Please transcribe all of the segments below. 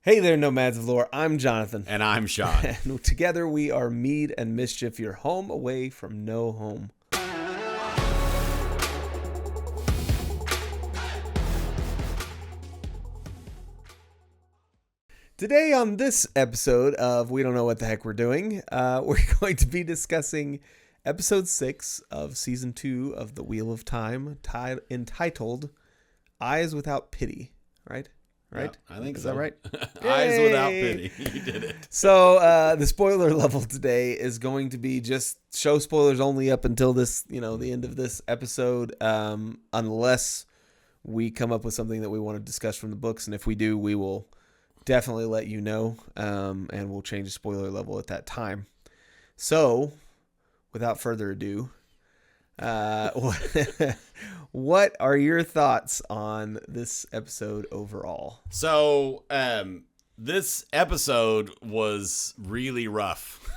Hey there, Nomads of Lore. I'm Jonathan. And I'm Sean. And together we are Mead and Mischief, your home away from no home. Today on this episode of We Don't Know What the Heck We're Doing, we're going to be discussing episode 6 of season 2 of The Wheel of Time, entitled Eyes Without Pity, right? Right? Yep, I think Is so. that right? Eyes Without Pity. You did it. So the spoiler level today is going to be just show spoilers only up until this, the end of this episode, unless we come up with something that we want to discuss from the books. And if we do, we will definitely let you know, and we'll change the spoiler level at that time. So without further ado, what are your thoughts on this episode overall? So, this episode was really rough.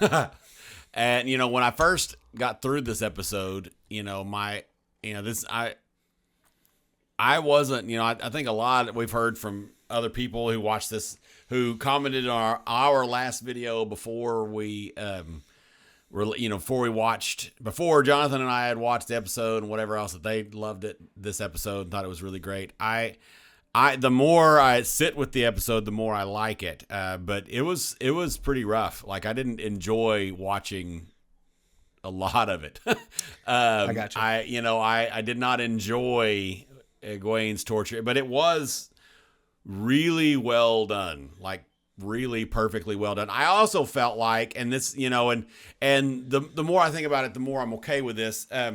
And, when I first got through this episode, I wasn't, I think a lot we have heard from other people who watched this, who commented on our last video before we, before Jonathan and I had watched the episode and whatever else, that they loved this episode and thought it was really great. The more I sit with the episode, the more I like it. But it was pretty rough. Like, I didn't enjoy watching a lot of it. I got you. I did not enjoy Egwene's torture, but it was really well done. Like, really perfectly well done. I also felt like, and this, and the more I think about it, the more I'm okay with this. I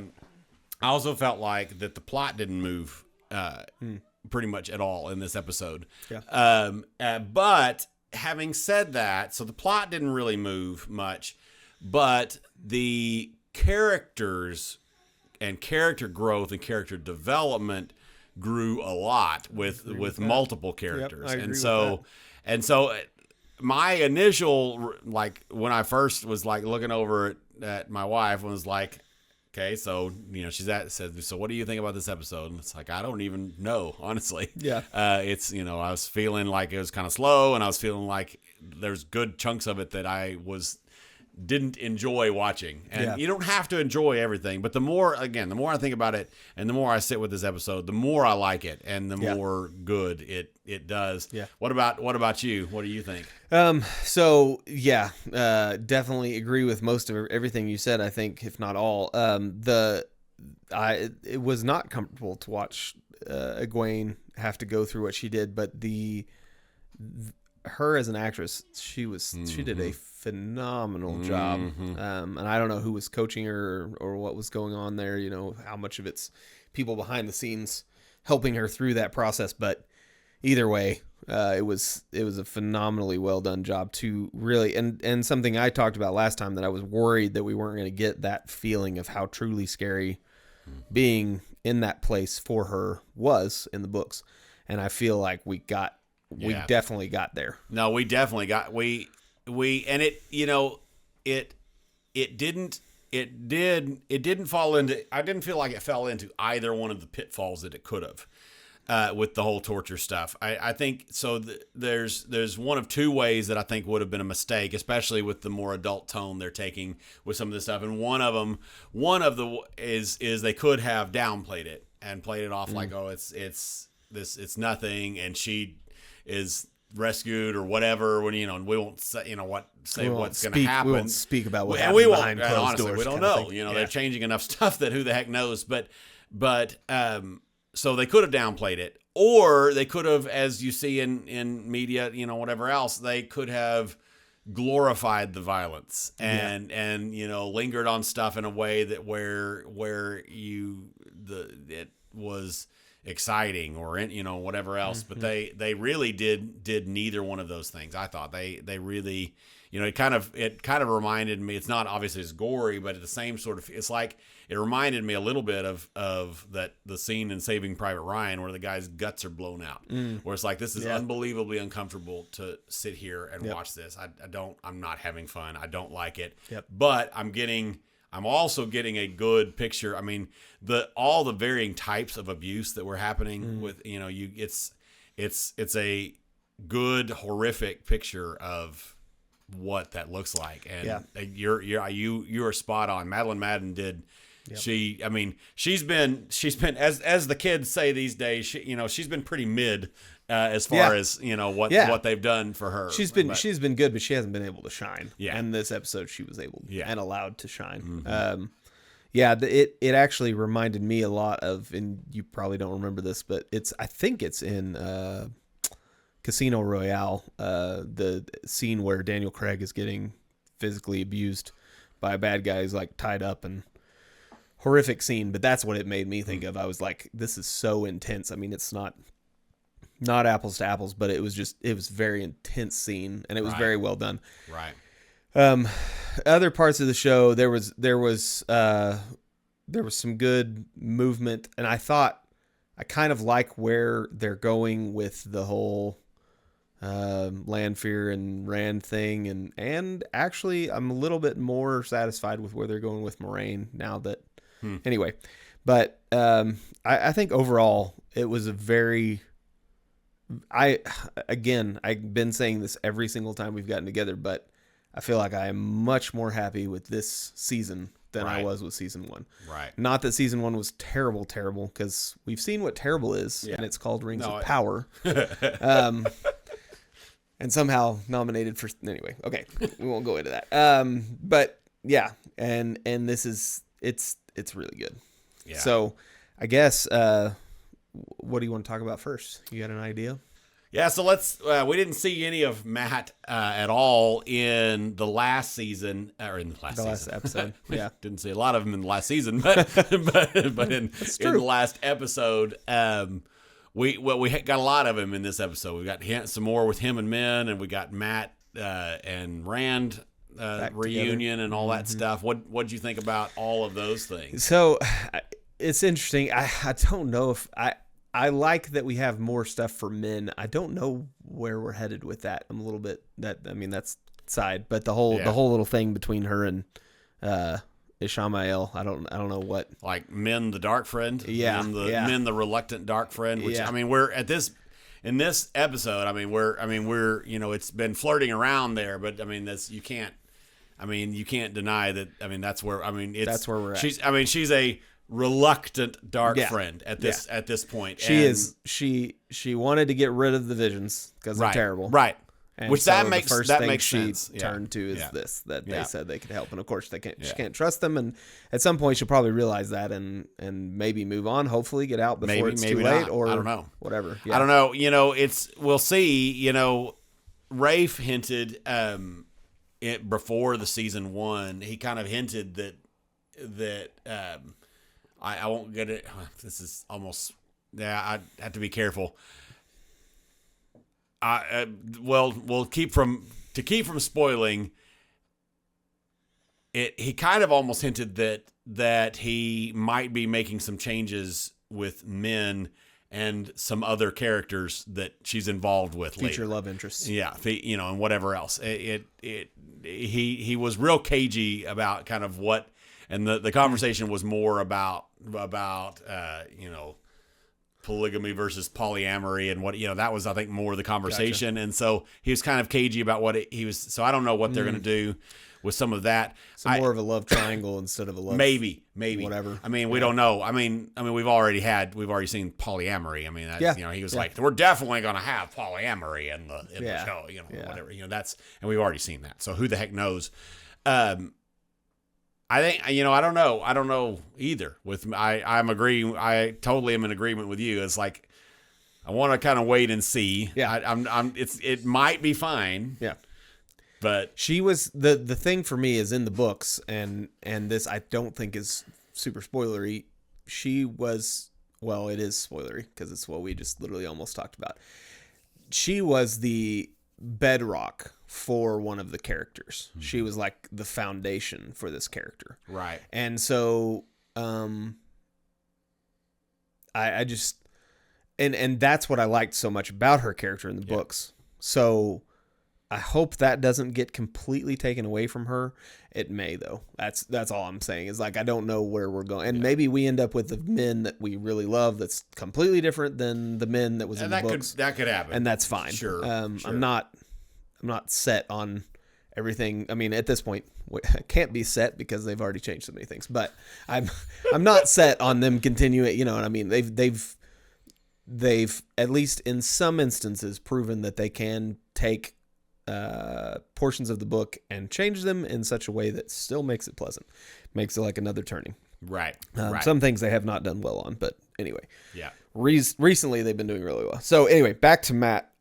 also felt like that the plot didn't move pretty much at all in this episode. Yeah. But having said that, so the plot didn't really move much, but the characters and character growth and character development grew a lot with multiple characters. Yep, And so my initial, like, when I first was like looking over at my wife, was like, okay, so, said, so what do you think about this episode? And it's like, I don't even know, honestly. Yeah. I was feeling like it was kind of slow, and I was feeling like there's good chunks of it that I didn't enjoy watching. And you don't have to enjoy everything, but the more I think about it and the more I sit with this episode, the more I like it and the more good it does. Yeah. What about you? What do you think? Definitely agree with most of everything you said, I think, if not all. It was not comfortable to watch Egwene have to go through what she did, but her as an actress, she did a phenomenal job. And I don't know who was coaching her or what was going on there, how much of it's people behind the scenes helping her through that process, but either way, it was a phenomenally well done job to really, and something I talked about last time, that I was worried that we weren't going to get that feeling of how truly scary being in that place for her was in the books. And I feel like we definitely got there. No, we definitely got, and it didn't fall into, I didn't feel like it fell into either one of the pitfalls that it could have. With the whole torture stuff, I think so. There's one of two ways that I think would have been a mistake, especially with the more adult tone they're taking with some of this stuff. And one of the is they could have downplayed it and played it off like, oh, it's nothing, and she is rescued or whatever. When and we won't say what's going to happen. We won't speak about what and we happened won't. behind closed Honestly, doors. we don't know. They're changing enough stuff that who the heck knows. But so they could have downplayed it, or they could have, as you see in media, whatever else, they could have glorified the violence and lingered on stuff in a way that where it was exciting or whatever else. But they really did neither one of those things. I thought they really, it kind of reminded me, it's not obviously as gory, but at the same sort of, it's like, it reminded me a little bit of the scene in Saving Private Ryan where the guy's guts are blown out, where it's like, this is unbelievably uncomfortable to sit here and watch this. I'm not having fun. I don't like it, but I'm also getting a good picture. I mean, all the varying types of abuse that were happening with, it's a good horrific picture of what that looks like. And you're spot on. Madeline Madden did. Yep. She's been as the kids say these days, she's been pretty mid as far as what they've done for her. She's been good, but she hasn't been able to shine. Yeah. And this episode she was able and allowed to shine. Mm-hmm. It actually reminded me a lot of, and you probably don't remember this, but I think it's in Casino Royale, the scene where Daniel Craig is getting physically abused by a bad guy who's like tied up, and horrific scene, but that's what it made me think of. I was like, this is so intense. I mean, it's not apples to apples, but it was very intense scene, and it was very well done. Right. Other parts of the show, there was some good movement, and I kind of like where they're going with the whole Lanfear and Rand thing, and actually I'm a little bit more satisfied with where they're going with Moiraine now that anyway, but I think overall it was a very I've been saying this every single time we've gotten together, but I feel like I am much more happy with this season than I was with season 1. Right. Not that season 1 was terrible, because we've seen what terrible is, and it's called Rings of Power. And somehow nominated for anyway. Okay, we won't go into that. But yeah, and this is it's really good. Yeah. So I guess what do you want to talk about first? You got an idea? Yeah, so let's. We didn't see any of Matt at all in the last season, or in the last episode. Yeah, didn't see a lot of him in the last season, but in the last episode, we got a lot of him in this episode. We got some more with him and Min, and we got Matt and Rand reunion and all that stuff. What'd you think about all of those things? So it's interesting. I don't know if I like that we have more stuff for Min. I don't know where we're headed with that. I'm a little bit that's side, but the whole little thing between her and Ishamael, I don't know what, like Min the dark friend, Min the reluctant dark friend. Which I mean, we're in this episode. I mean, we're it's been flirting around there, but I mean you can't deny that. I mean that's where that's where we're at. She's a reluctant dark friend at this point. She wanted to get rid of the visions because they're terrible, right? And which so that makes sense. Turned to is that they said they could help, and of course she can't trust them, and at some point she'll probably realize that and maybe move on. Hopefully get out before it's too late, not. or I don't know, whatever. I don't know. We'll see. Rafe hinted it before the season 1. He kind of hinted that I won't get it. This is almost I have to be careful. We'll keep from spoiling it. He kind of almost hinted that he might be making some changes with Min and some other characters that she's involved with future later. Love interests. Yeah, and whatever else. He was real cagey about kind of what, and the conversation was more about polygamy versus polyamory and what that was, I think, more the conversation. Gotcha. And so he was kind of cagey about what he was. So I don't know what they're going to do with some of that. More of a love triangle instead of a love maybe whatever. I mean, we don't know. I mean we've already seen polyamory. I mean, that's, he was like, we're definitely going to have polyamory in the show. Whatever. That's, and we've already seen that. So who the heck knows? I think, I don't know either. I'm agreeing. I totally am in agreement with you. It's like, I want to kind of wait and see. Yeah. It might be fine. Yeah. But she was the thing for me is in the books, and this I don't think is super spoilery. She was, well, it is spoilery because it's what we just literally almost talked about. She was the bedrock for one of the characters. Mm-hmm. She was like the foundation for this character. Right. And so I just and that's what I liked so much about her character in the books. So hope that doesn't get completely taken away from her. It may, though. That's all I'm saying, is like, I don't know where we're going. And maybe we end up with the men that we really love that's completely different than the men that was in the books. That could happen. And that's fine. Sure. I'm not set on everything. I mean, at this point, I can't be set because they've already changed so many things. But I'm not set on them continuing. You know what I mean? They've at least in some instances proven that they can take portions of the book and change them in such a way that still makes it pleasant, makes it like another turning. Right. Some things they have not done well on, but anyway. Yeah. Recently they've been doing really well. So anyway, back to Matt.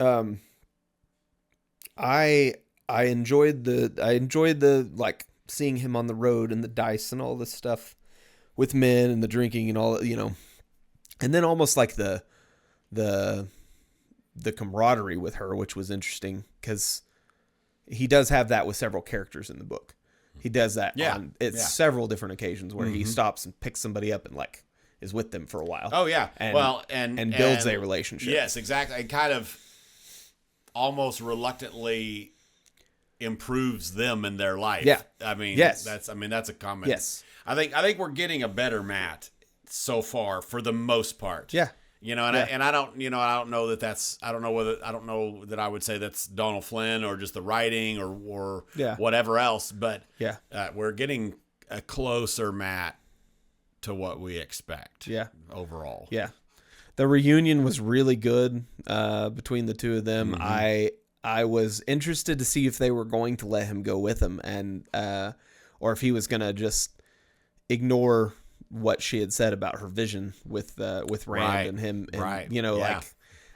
I enjoyed the like seeing him on the road and the dice and all this stuff with men and the drinking and all, you know, and then almost like the camaraderie with her, which was interesting because he does have that with several characters in the book. He does that on several different occasions where he stops and picks somebody up and like is with them for a while. Oh yeah. And builds a relationship. Yes, exactly. It kind of almost reluctantly improves them in their life. Yeah. I mean, yes. That's a comment. Yes. I think we're getting a better Matt so far for the most part. Yeah. You know, and I don't know that I would say that's Donald Flynn or just the writing or whatever else, but we're getting a closer Matt to what we expect. Yeah. Overall. Yeah. The reunion was really good between the two of them. Mm-hmm. I was interested to see if they were going to let him go with them and or if he was going to just ignore what she had said about her vision with Rand and him. And, you know, like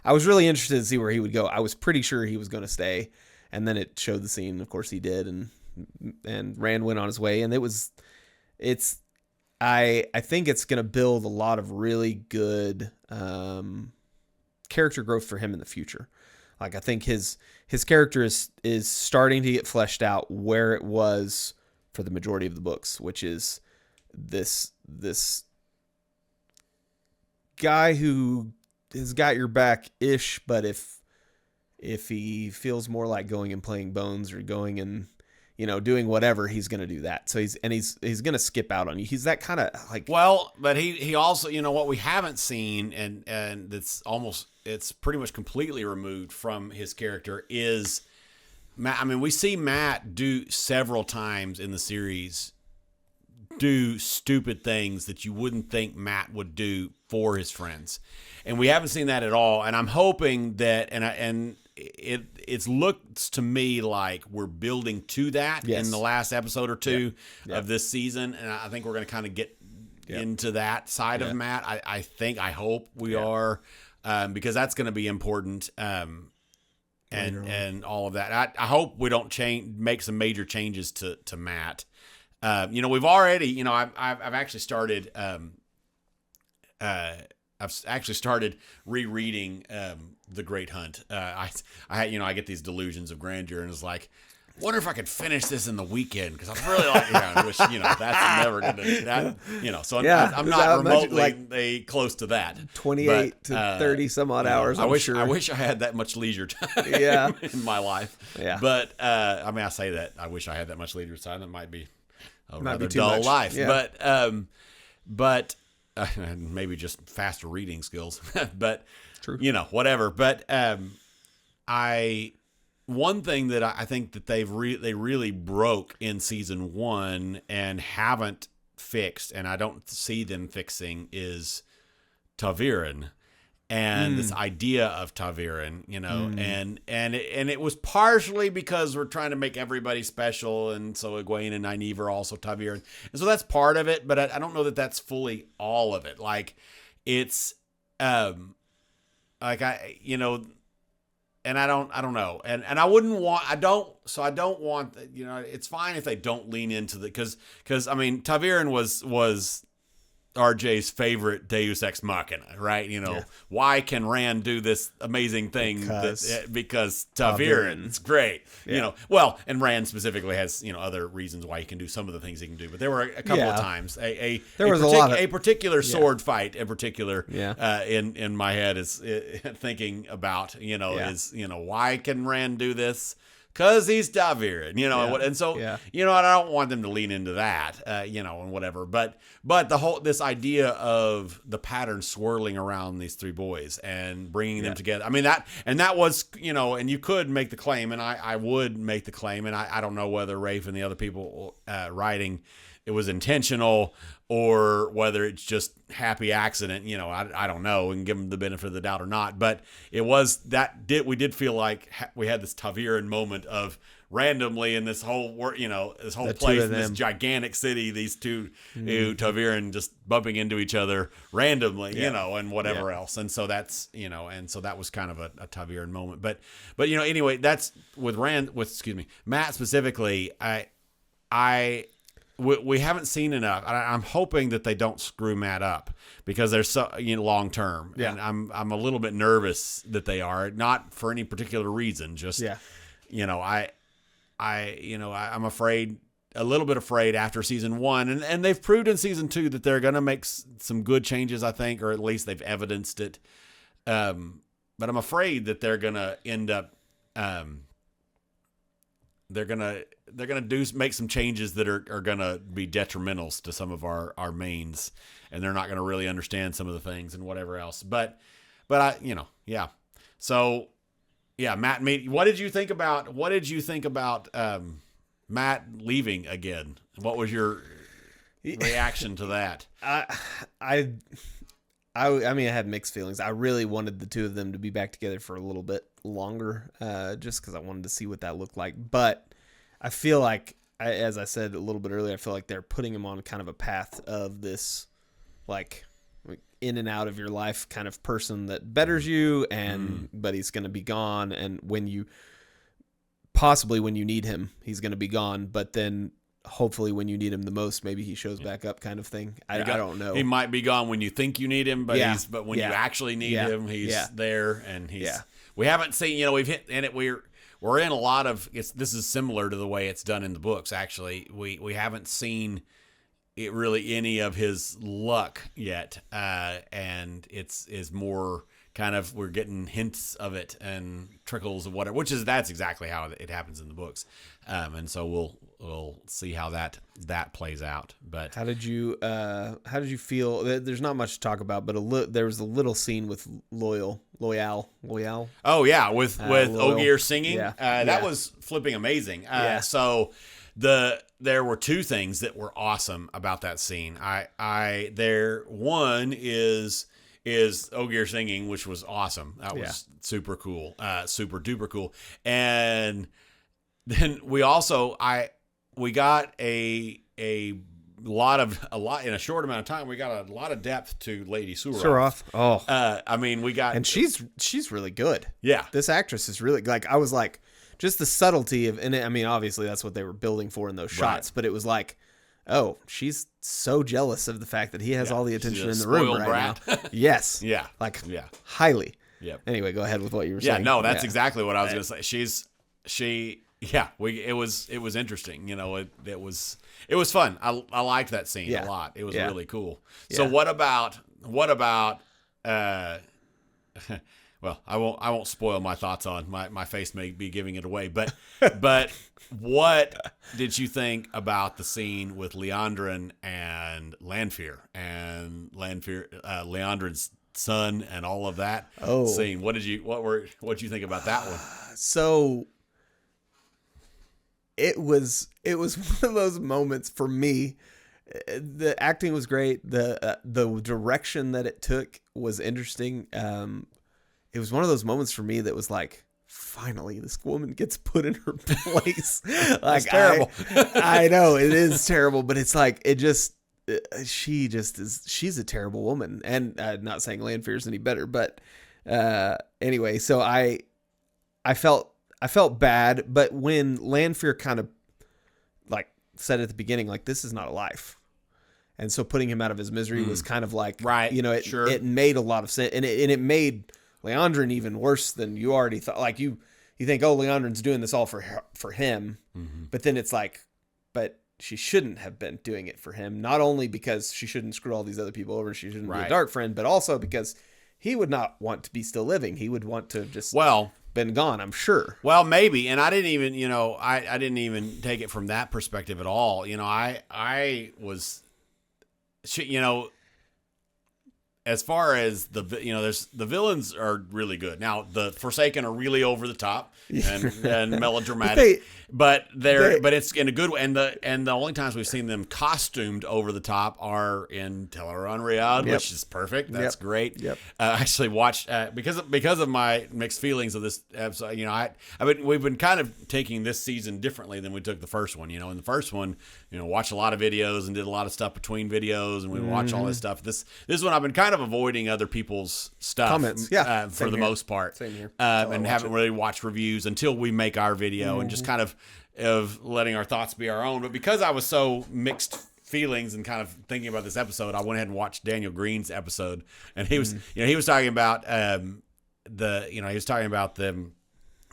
I was really interested to see where he would go. I was pretty sure he was going to stay. And then it showed the scene. Of course he did. And Rand went on his way. And I think it's going to build a lot of really good character growth for him in the future. Like I think his character is starting to get fleshed out where it was for the majority of the books, which is this guy who has got your back ish, but if he feels more like going and playing bones or going and, you know, doing whatever, he's going to do that. So he's going to skip out on you. He's that kind of like, well, but he also, you know, what we haven't seen and it's pretty much completely removed from his character is Matt. I mean, we see Matt do several times in the series do stupid things that you wouldn't think Matt would do for his friends. And we haven't seen that at all. And I'm hoping that, it looks to me like we're building to that in the last episode or two of this season. And I think we're going to kind of get into that side of Matt. I hope we are, because that's going to be important. And all of that. I hope we don't make some major changes to Matt. You know, we've already, you know, I've actually started, rereading, The Great Hunt. I get these delusions of grandeur and it's like, wonder if I could finish this in the weekend. Cause I'm really like, I wish, you know, that's never going to, so I'm not remotely close to that. 28 to 30 some odd hours. I wish I had that much leisure time in my life. Yeah. But, I mean, I say that I wish I had that much leisure time. That might be a rather dull life, but maybe just faster reading skills, but true. You know, whatever. But one thing that I think that they really broke in season 1 and haven't fixed, and I don't see them fixing, is Ta'veren. And this idea of Ta'veren, you know, and it was partially because we're trying to make everybody special, and so Egwene and Nynaeve are also Ta'veren, and so that's part of it. But I don't know that that's fully all of it. Like it's, like I, you know, and I don't know, and I wouldn't want, I don't want, you know, it's fine if they don't lean into the because I mean Ta'veren was RJ's favorite Deus Ex Machina, right? You know, why can Rand do this amazing thing? Because Ta'veren, it's great. Yeah. You know, well, and Rand specifically has, you know, other reasons why he can do some of the things he can do. But there were a couple of times a particular sword fight in particular in my head is thinking about, you know, is, you know, why can Rand do this? because he's ta'veren, you know, and so, you know, I don't want them to lean into that, you know, and whatever. But this idea of the pattern swirling around these three boys and bringing them together. I mean, that was, you know, and you could make the claim, and I would make the claim, and I don't know whether Rafe and the other people writing it was intentional or whether it's just happy accident, you know, I don't know, and give them the benefit of the doubt or not. But it was we did feel like we had this ta'veren moment of randomly in this whole, you know, this whole place in this gigantic city, these two ta'veren just bumping into each other randomly, you know, and whatever else. And so that's, you know, and so that was kind of a ta'veren moment. But you know, anyway, that's with Matt specifically. We haven't seen enough. I'm hoping that they don't screw Matt up because they're so, you know, long term. Yeah. And I'm a little bit nervous that they are, not for any particular reason. Just you know, I'm afraid, a little bit afraid after season 1, and they've proved in season 2 that they're going to make some good changes, I think, or at least they've evidenced it. But I'm afraid that they're going to end up. They're gonna make some changes that are gonna be detrimental to some of our mains, and they're not gonna really understand some of the things and whatever else. But I, you know, yeah. So yeah, Matt. What did you think about Matt leaving again? What was your reaction to that? I mean, I had mixed feelings. I really wanted the two of them to be back together for a little bit longer, just because I wanted to see what that looked like. But I feel like, as I said a little bit earlier, I feel like they're putting him on kind of a path of this, like in and out of your life kind of person that betters you, and but he's going to be gone, and when you need him, he's going to be gone. But then hopefully when you need him the most, maybe he shows back up, kind of thing. I don't know. He might be gone when you think you need him, but when you actually need him, he's there, and he's. We haven't seen, you know, we've hit, and we're in a lot of. This is similar to the way it's done in the books. Actually, we haven't seen it really any of his luck yet, and is more kind of, we're getting hints of it and trickles of whatever, that's exactly how it happens in the books, and so we'll see how that plays out. But how did you feel? There's not much to talk about, but there was a little scene with Loial. Oh yeah, with Ogier singing. That was flipping amazing. So there were two things that were awesome about that scene. One is Ogier singing, which was awesome. That was super cool, super duper cool. And then we also we got a lot in a short amount of time. We got a lot of depth to Lady Suroth. Oh, I mean, we got, and she's really good. Yeah, this actress is really, like, I was like, just the subtlety of, and I mean, obviously that's what they were building for in those shots, but it was like, oh, she's so jealous of the fact that he has all the attention in the room right now. Yes. Yeah. Like, highly. Yeah. Anyway, go ahead with what you were saying. Yeah, no, that's exactly what I was going to say. It was interesting. You know, it was fun. I liked that scene a lot. It was really cool. So what about well, I won't spoil my thoughts on my face may be giving it away, but what did you think about the scene with Liandrin and Lanfear and Liandrin's son and all of that scene? What did you think about that one? So it was one of those moments for me. The acting was great. The direction that it took was interesting. It was one of those moments for me that was like, finally, this woman gets put in her place. Like, terrible. I know it is terrible, but it's like, she's a terrible woman. And not saying Lanfear's any better, but anyway, so I felt bad, but when Lanfear kind of like said at the beginning, like, this is not a life. And so putting him out of his misery was kind of like, right, you know, it made a lot of sense, and it made Liandrin even worse than you already thought. Like, you think, oh, Liandrin's doing this all for him, but then it's like, but she shouldn't have been doing it for him. Not only because she shouldn't screw all these other people over, she shouldn't be a dark friend, but also because he would not want to be still living. He would want to just been gone, I'm sure. Well, maybe, and I didn't even, I didn't even take it from that perspective at all. I was, as far as there's the villains are really good. Now the Forsaken are really over the top and melodramatic, but it's in a good way. And the only times we've seen them costumed over the top are in Teleron Riyadh, which is perfect. That's great. Yep. I actually watched because of my mixed feelings of this episode. We've been kind of taking this season differently than we took the first one. In the first one, watched a lot of videos and did a lot of stuff between videos, and we watch all this stuff. This one I've been kind of avoiding other people's stuff, comments, for the most part. Same here. And haven't really watched reviews until we make our video, and just kind of letting our thoughts be our own. But because I was so mixed feelings and kind of thinking about this episode, I went ahead and watched Daniel Green's episode, and he was he was talking about them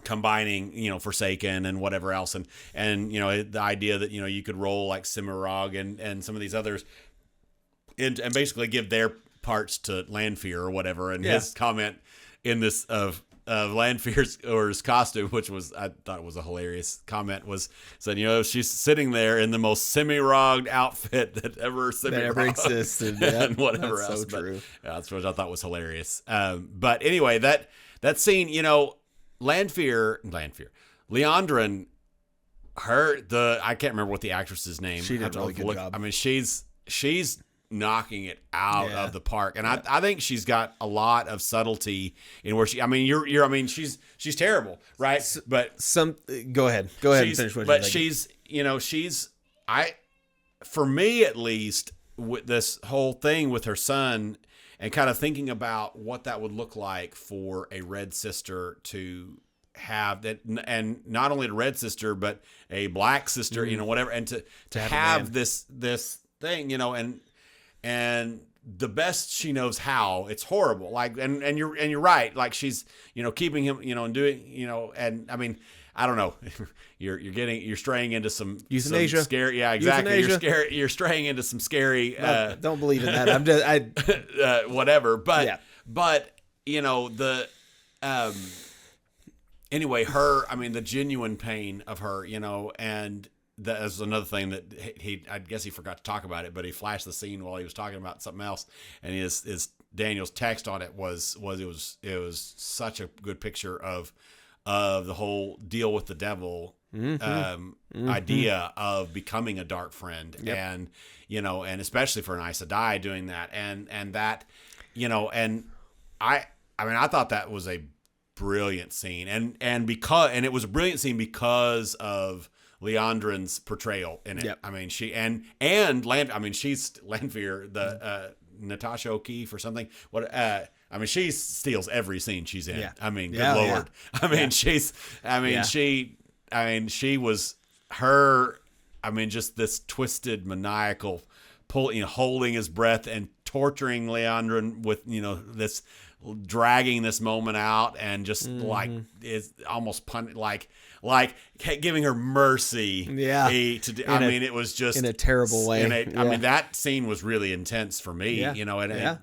combining Forsaken and whatever else, and the idea that you could roll like Cimarog and some of these others and basically give their parts to Lanfear or whatever. And his comment in this of Lanfear's costume, which was, I thought it was a hilarious comment, said she's sitting there in the most Cimarog outfit that ever existed, and whatever that's else. So true. That's what I thought was hilarious. But anyway, that scene, Lanfear, Liandrin, I can't remember what the actress's name. She did a really good job. I mean, she's knocking it out of the park, and I think she's got a lot of subtlety in where she. I mean, she's terrible, right? But go ahead and finish what you're thinking. For me at least, with this whole thing with her son, and kind of thinking about what that would look like for a Red Sister to have that, and not only a Red Sister but a Black Sister, whatever, and to have this thing, and the best she knows how, it's horrible. Like, and you're right. Like, she's, keeping him, and doing, and I mean, I don't know. You're straying into some euthanasia. Some scary, yeah, exactly. Euthanasia. You're straying into some scary. Don't believe in that. I'm just whatever. But anyway, the genuine pain of her, and that is another thing that I guess he forgot to talk about it, but he flashed the scene while he was talking about something else, and his Daniel's text on it was such a good picture of the whole deal with the devil idea of becoming a dark friend, and and especially for an Aes Sedai doing that, and that, and I thought that was a brilliant scene, and it was a brilliant scene because of Liandrin's portrayal in it. Yep. I mean, she's Lanfear, the Natasha O'Keefe or something. She steals every scene she's in. Yeah. I mean, good Lord. Yeah. She was her. I mean, just this twisted, maniacal, holding his breath and torturing Liandrin with this, dragging this moment out, and just like is almost like giving her mercy. Yeah. It was just in a terrible way. I mean, that scene was really intense for me. Yeah.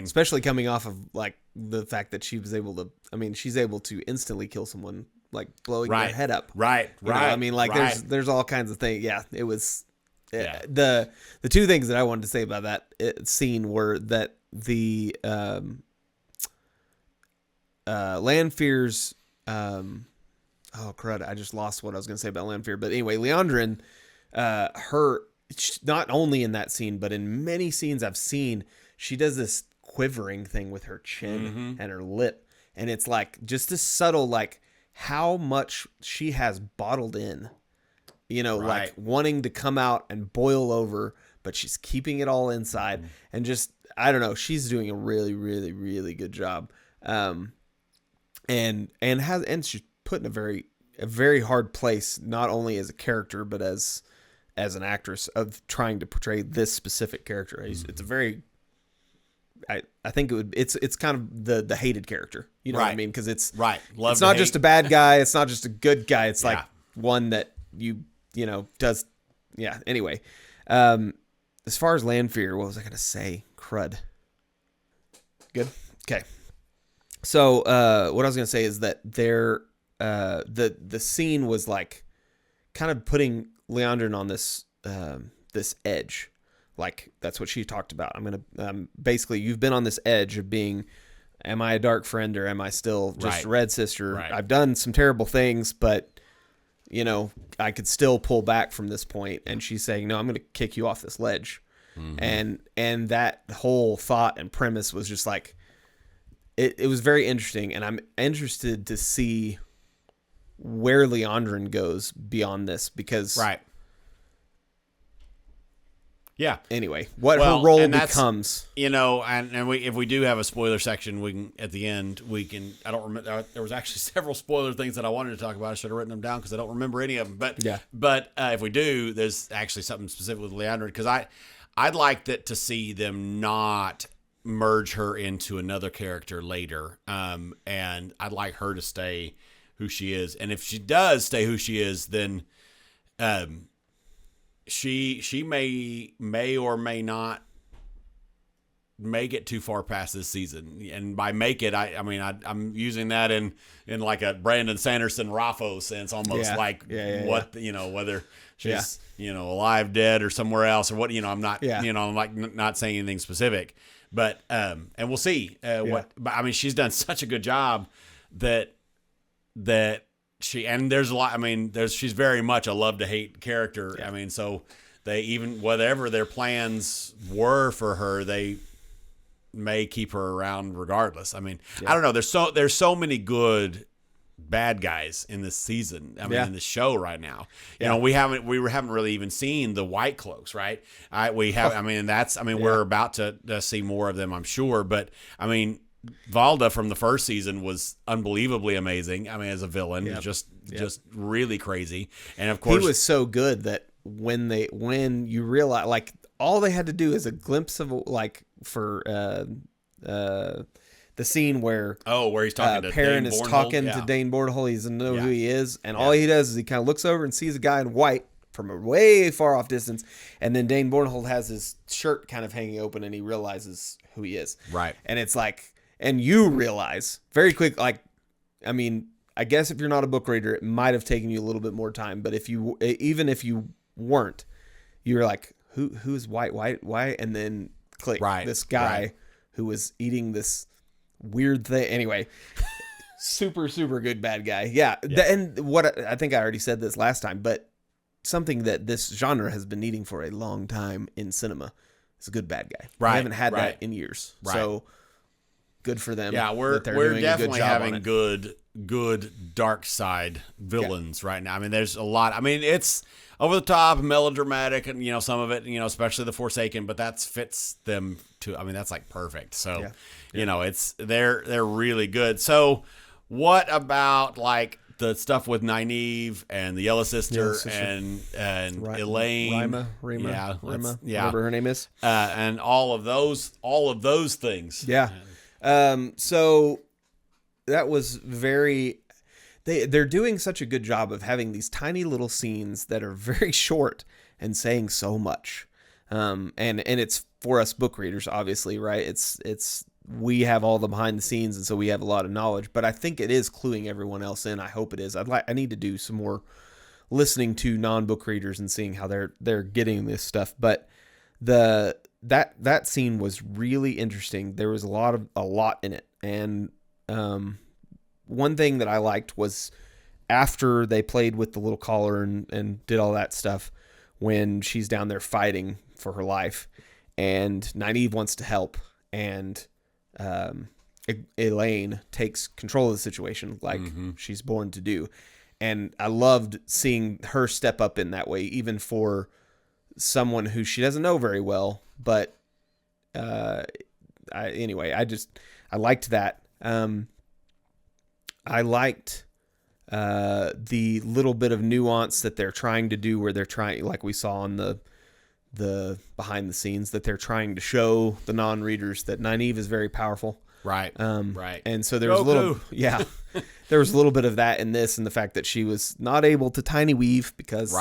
Especially coming off of like the fact that she was able to. I mean, she's able to instantly kill someone, like blowing their head up. Right. I mean, like there's all kinds of things. Yeah, it was. Yeah. The two things that I wanted to say about that scene were that the Lanfear's oh crud, I just lost what I was going to say about Lanfear. But anyway, Liandrin, not only in that scene, but in many scenes I've seen, she does this quivering thing with her chin and her lip, and it's like just this subtle, like how much she has bottled in, like wanting to come out and boil over, but she's keeping it all inside, and just, I don't know, she's doing a really, really, really good job. And she's put in a very hard place, not only as a character, but as an actress, of trying to portray this specific character. It's a very, I think it's kind of the hated character, what I mean? Because it's it's not just a bad guy, it's not just a good guy, it's like one that does. Anyway, as far as Lanfear, what was I gonna say? Crud. Good. Okay. So what I was gonna say is that the scene was like kind of putting Liandrin on this this edge. Like that's what she talked about. I'm gonna basically you've been on this edge of being, am I a dark friend or am I still just a red sister? Right. I've done some terrible things, but you know I could still pull back from this point. And she's saying, no, I'm gonna kick you off this ledge. And that whole thought and premise was just like it was very interesting, and I'm interested to see where Liandrin goes beyond this because anyway, what her role becomes, you know, and we, if we do have a spoiler section, we can at the end we can. I don't remember. There was actually several spoiler things that I wanted to talk about. I should have written them down because I don't remember any of them. But if we do, there's actually something specific with Liandrin because I'd like that to see them not merge her into another character later, and I'd like her to stay who she is. And if she does stay who she is, then she may or may not make it too far past this season. And by make it, I mean I'm using that in like a Brandon Sanderson Raffo sense, almost what you know, whether she's you know alive, dead, or somewhere else, or what, you know. I'm not you know, I'm like not saying anything specific, but and we'll see what. But I mean, she's done such a good job that she, and there's a lot. I mean, she's very much a love to hate character. I mean, so they, even whatever their plans were for her, they may keep her around regardless. I mean, I don't know. There's so many good bad guys in this season. I mean, in the show right now. You know, we haven't really even seen the White Cloaks, right? We have. I mean, we're about to see more of them, I'm sure. But I mean, Valda from the first season was unbelievably amazing. I mean, as a villain, just really crazy. And of course, he was so good that when you realize, like, all they had to do is a glimpse of, like, for the scene where he's talking to Perrin Dane is Bornhold. talking to Dane Bornhold. He doesn't know who he is, and all he does is he kind of looks over and sees a guy in white from a way far off distance, and then Dane Bornhold has his shirt kind of hanging open, and he realizes who he is. Right, and it's like. And you realize very quick, like, I mean, I guess if you're not a book reader, it might have taken you a little bit more time. But even if you weren't, you're like, who's white? And then click, this guy who was eating this weird thing. Anyway, super, super good bad guy. Yeah. And what I think I already said this last time, but something that this genre has been needing for a long time in cinema is a good bad guy. Right. We haven't had that in years. Right. So good for them. Yeah, we're definitely having good dark side villains right now. I mean, there's a lot. I mean, it's over the top, melodramatic, and you know, some of it, you know, especially the Forsaken, but that fits them too. I mean, that's like perfect. So, you know, they're really good. So, what about like the stuff with Nynaeve and the Yellow Sister and Alayne, Rima, whatever her name is, and all of those things. Yeah. So that was they're doing such a good job of having these tiny little scenes that are very short and saying so much. And it's for us book readers, obviously, right? It's we have all the behind the scenes, and so we have a lot of knowledge, but I think it is cluing everyone else in. I hope it is. I need to do some more listening to non-book readers and seeing how they're getting this stuff. But that scene was really interesting. There was a lot in it. And one thing that I liked was after they played with the little collar and did all that stuff, when she's down there fighting for her life and Nynaeve wants to help, and Alayne takes control of the situation like she's born to do. And I loved seeing her step up in that way, even for someone who she doesn't know very well. But I liked that. I liked the little bit of nuance that they're trying to do, where they're trying, like we saw on the behind the scenes, that they're trying to show the non-readers that Nynaeve is very powerful. Right. Right. And so there was there was a little bit of that in this, and the fact that she was not able to tiny weave because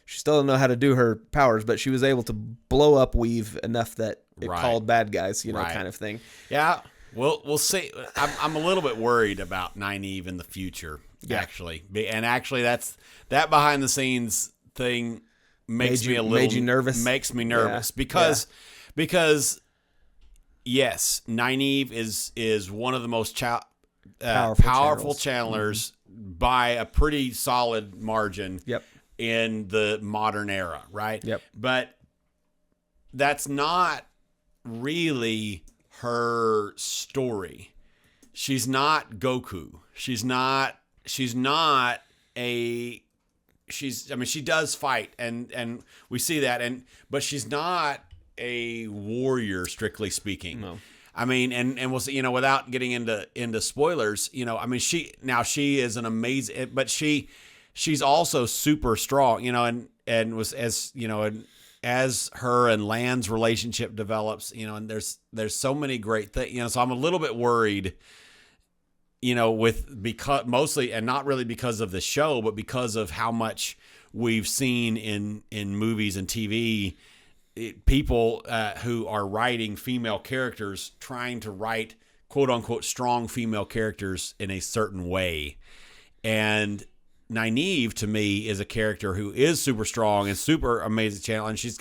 she still didn't know how to do her powers, but she was able to blow up weave enough that it called bad guys, kind of thing. Yeah. We'll see. I'm a little bit worried about Nynaeve in the future, actually. And actually, that behind the scenes thing makes me nervous. Makes me nervous because yes, Nynaeve is one of the most powerful channelers by a pretty solid margin. In the modern era, right? But that's not really her story. She's not Goku. She does fight and we see that but she's not a warrior, strictly speaking. No. I mean, and we'll see, without getting into spoilers, she is an amazing, but she's also super strong, and was as her and Lan's relationship develops, and there's so many great things, so I'm a little bit worried, because mostly, and not really because of the show, but because of how much we've seen in movies and TV, people who are writing female characters trying to write quote unquote strong female characters in a certain way. And Nynaeve, to me, is a character who is super strong and super amazing channel, and she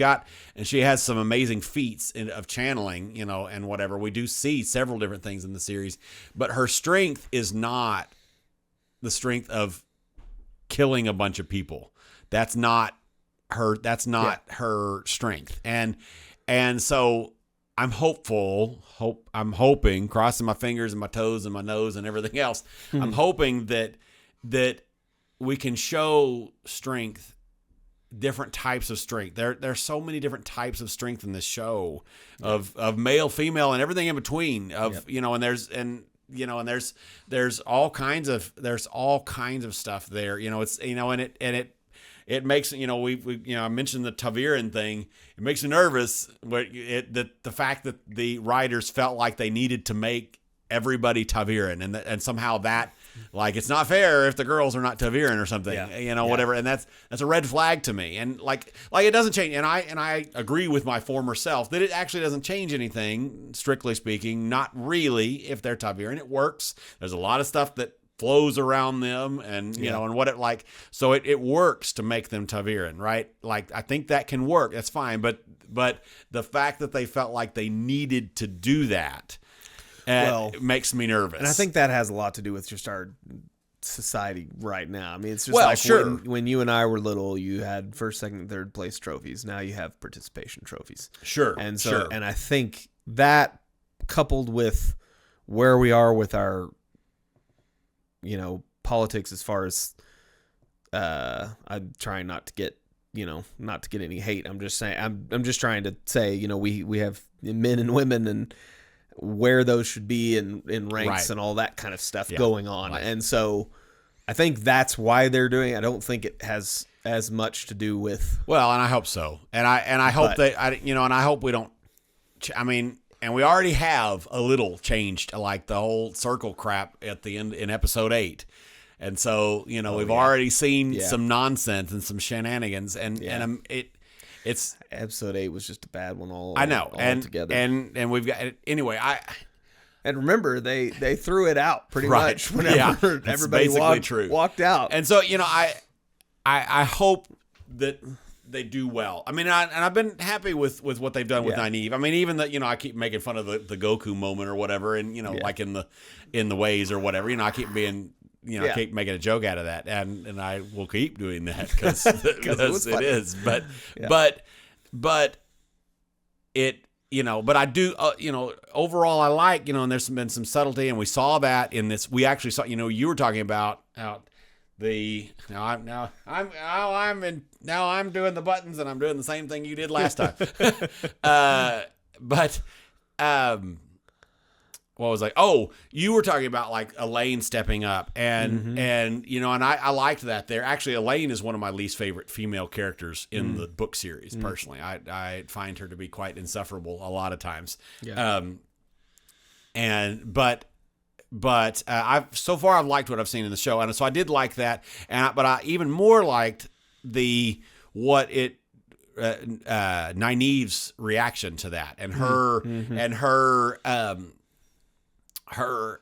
has some amazing feats of channeling, and whatever. We do see several different things in the series, but her strength is not the strength of killing a bunch of people. That's not her. That's not her strength, and so I'm hopeful. I'm hoping, crossing my fingers and my toes and my nose and everything else. I'm hoping that we can show strength, different types of strength. There's so many different types of strength in this show, of male, female, and everything in between. And there's all kinds of stuff there. It makes, I mentioned the ta'veren thing. It makes me nervous, but the fact that the writers felt like they needed to make everybody ta'veren, and somehow that, like, it's not fair if the girls are not ta'veren or something, whatever. And that's a red flag to me. And like it doesn't change. And I agree with my former self that it actually doesn't change anything, strictly speaking. Not really, if they're ta'veren. It works. There's a lot of stuff that flows around them, and and what it like. So it works to make them ta'veren, right? Like, I think that can work. That's fine. But the fact that they felt like they needed to do that, it makes me nervous. And I think that has a lot to do with just our society right now. I mean, it's just when you and I were little, you had first, second, third place trophies. Now you have participation trophies. And and I think that, coupled with where we are with our politics, as far as I'm trying not to get any hate. I'm just saying, I'm just trying to say, we have men and women and where those should be in ranks and all that kind of stuff going on. Right. And so I think that's why they're doing it. I don't think it has as much to do with, and I hope so. And I hope and I hope we don't, and we already have a little changed, like the whole circle crap at the end in episode 8. And so, we've already seen some nonsense and some shenanigans, and it's episode 8 was just a bad one all together. And we've got anyway. And remember, they threw it out pretty much whenever everybody walked out. And so, I hope that they do well. I mean, I've been happy with what they've done with Nynaeve. I mean, even that, I keep making fun of the Goku moment or whatever, and like in the ways or whatever. I keep being. I keep making a joke out of that, and I will keep doing that because it is. But it, but I do, overall I like, and there's been some subtlety, and we saw that in this. We actually saw, you were talking about now I'm doing the buttons, and I'm doing the same thing you did last time. What was you were talking about like Alayne stepping up, and I liked that there. Actually, Alayne is one of my least favorite female characters in the book series. Personally, I find her to be quite insufferable a lot of times. But I've so far I've liked what I've seen in the show, and so I did like that. But I even more liked Nynaeve's reaction to that, and her her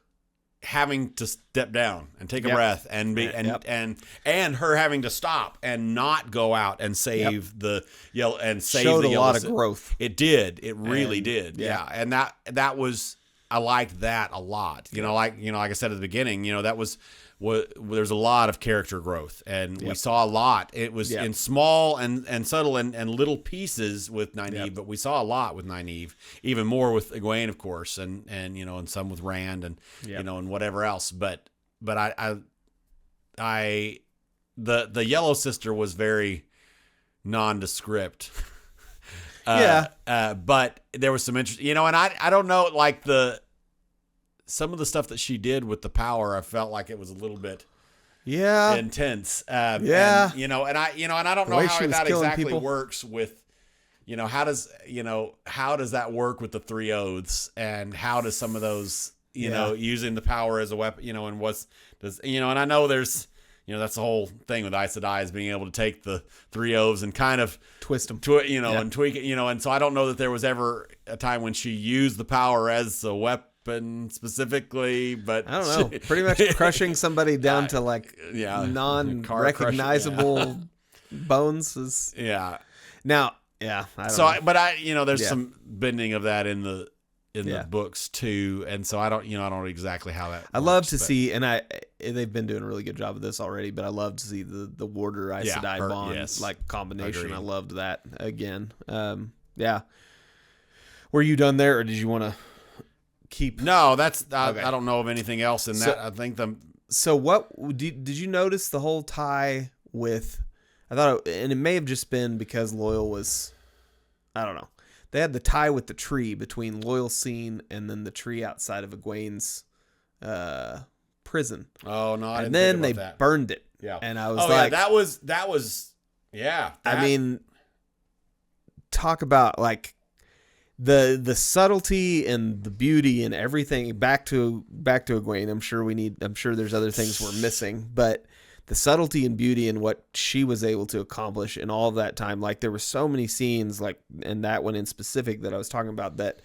having to step down and take a breath and be and her having to stop and not go out and save the yellow and save showed the a lot of growth. It did. It really did. Yeah. And that was, I liked that a lot. Like I said at the beginning, that was there's a lot of character growth, and we saw a lot. It was in small and subtle and little pieces with Nynaeve, but we saw a lot with Nynaeve, even more with Egwene, of course, and and some with Rand and and whatever else. But the Yellow Sister was very nondescript. But there was some interest, and I don't know, like some of the stuff that she did with the power, I felt like it was a little bit intense. And I don't know how that exactly works with, how does that work with the three oaths, and how does some of those, using the power as a weapon, and and I know there's, that's the whole thing with Aes Sedai, is being able to take the three oaths and kind of twist them, and tweak it, and so I don't know that there was ever a time when she used the power as a weapon specifically, but I don't know, pretty much crushing somebody down to non-recognizable bones is now I don't know. But there's some bending of that in the books too, and so I don't know exactly how that I love to see, and they've been doing a really good job of this already, but I love to see the Warder Aes Sedai bond combination. Agreed. I loved that again. Were you done there, or did you want to keep? No, that's okay. I don't know of anything else in that. I think So what did you notice the whole tie with? I thought, and it may have just been because Loial was, I don't know. They had the tie with the tree between Loial's scene and then the tree outside of Egwene's prison. Oh no! And then they burned it. Yeah, and I was like, that was I mean, talk about like the subtlety and the beauty and everything. Back to Egwene. I'm sure there's other things we're missing, but the subtlety and beauty and what she was able to accomplish in all of that time. Like there were so many scenes, like, and that one in specific that I was talking about, that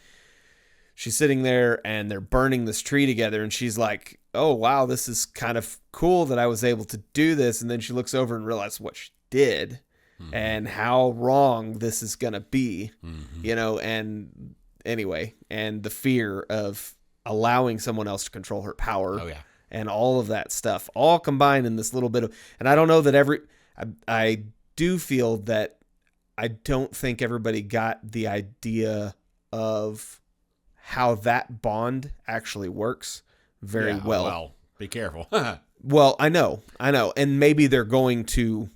she's sitting there and they're burning this tree together, and she's like, oh wow, this is kind of cool that I was able to do this. And then she looks over and realizes what she did. Mm-hmm. And how wrong this is going to be, and anyway, and the fear of allowing someone else to control her power. Oh, yeah. And all of that stuff all combined in this little bit of, and I don't know that I do feel that I don't think everybody got the idea of how that bond actually works very well. Well, be careful. Well, I know. And maybe they're going to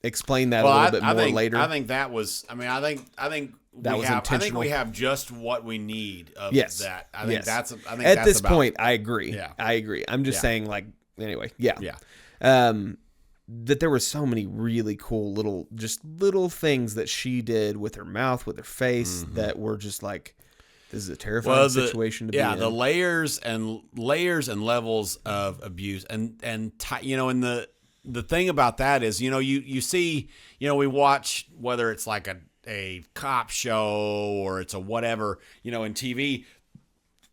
explain that a little bit more later. I think that was, I think that was intentional. I think we have just what we need of that. I think that's at this point, I agree. Yeah. I agree. I'm just saying, like, anyway. Yeah. Yeah. That there were so many really cool little things that she did with her mouth, with her face, that were just like, this is a terrifying situation to be in. Yeah, the layers and levels of abuse and the thing about that is, you see, we watch, whether it's like a cop show or it's a whatever, in TV,